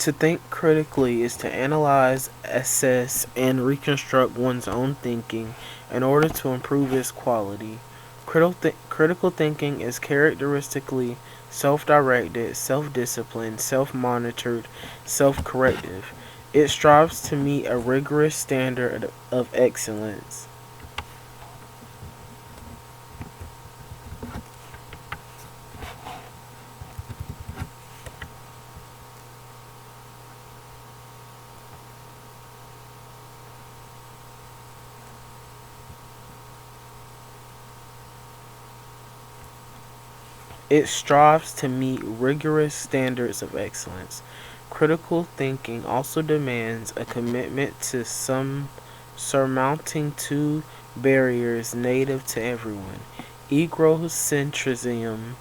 To think critically is to analyze, assess, and reconstruct one's own thinking in order to improve its quality. Critical thinking is characteristically self directed, self disciplined, self monitored, self corrective. It strives to meet a rigorous standard of excellence. It strives to meet rigorous standards of excellence. Critical thinking also demands a commitment to some surmounting two barriers native to everyone: egocentrism,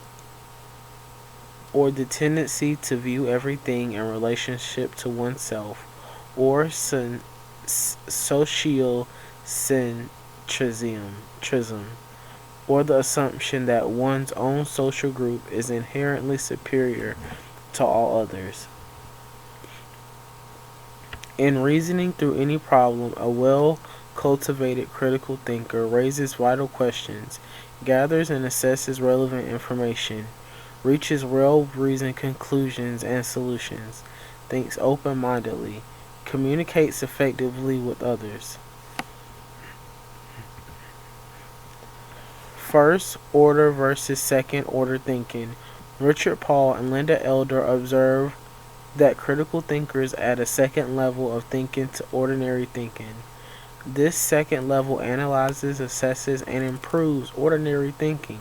or the tendency to view everything in relationship to oneself, or social centrism, or the assumption that one's own social group is inherently superior to all others. In reasoning through any problem, a well cultivated critical thinker raises vital questions, gathers and assesses relevant information, reaches well reasoned conclusions and solutions, thinks open mindedly, communicates effectively with others. First order versus second order thinking. Richard Paul and Linda Elder observe that critical thinkers add a second level of thinking to ordinary thinking. This second level analyzes, assesses, and improves ordinary thinking.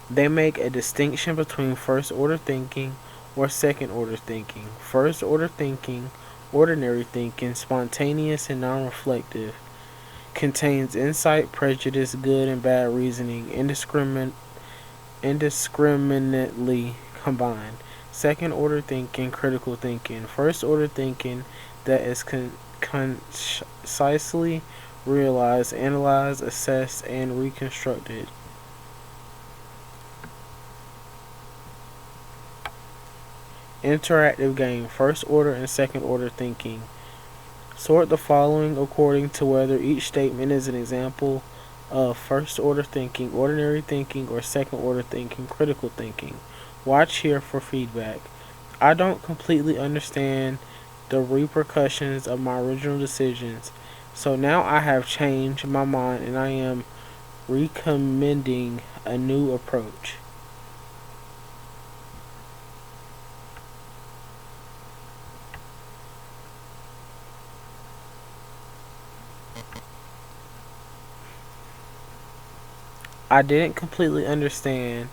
They make a distinction between first order thinking or second order thinking. First order thinking, ordinary thinking, spontaneous and non reflective, contains insight, prejudice, good and bad reasoning, indiscriminately combined. Second order thinking, critical thinking. First order thinking that is concisely realized, analyzed, assessed, and reconstructed. Interactive game. First order and second order thinking. Sort the following according to whether each statement is an example of first order thinking, ordinary thinking, or second order thinking, critical thinking. Watch here for feedback. I don't completely understand the repercussions of my original decisions, so now I have changed my mind and I am recommending a new approach. I didn't completely understand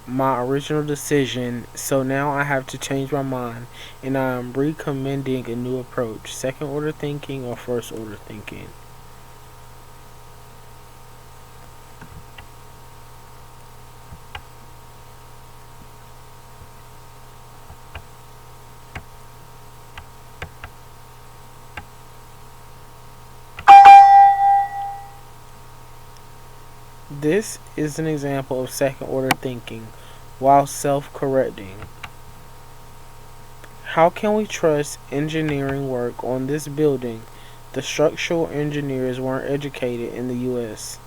my original decision, so now I have to change my mind and I'm recommending a new approach. Second order thinking or first order thinking? This is an example of second order thinking while self correcting. How can we trust engineering work on this building? The structural engineers weren't educated in the U.S.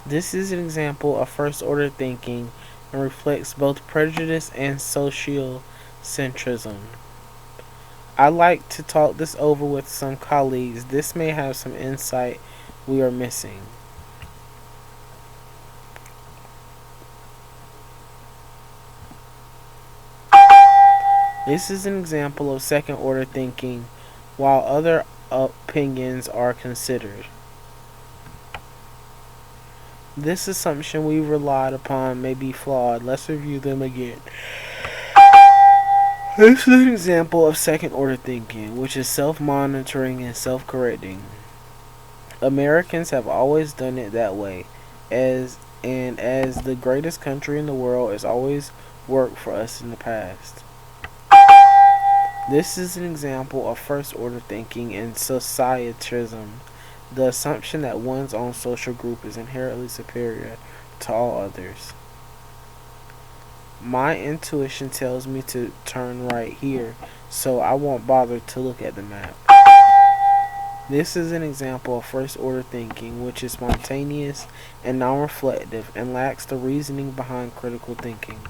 This is an example of first order thinking and reflects both prejudice and social centrism. I like to talk this over with some colleagues. This may have some insight we are missing. This is an example of second order thinking while other opinions are considered. This assumption we relied upon may be flawed. Let's review them again. This is an example of second order thinking, which is self monitoring and self correcting. Americans have always done it that way, as and as the greatest country in the world has always worked for us in the past. This is an example of first order thinking and societism, the assumption that one's own social group is inherently superior to all others. My intuition tells me to turn right here, so I won't bother to look at the map. This is an example of first order thinking, which is spontaneous and non reflective and lacks the reasoning behind critical thinking.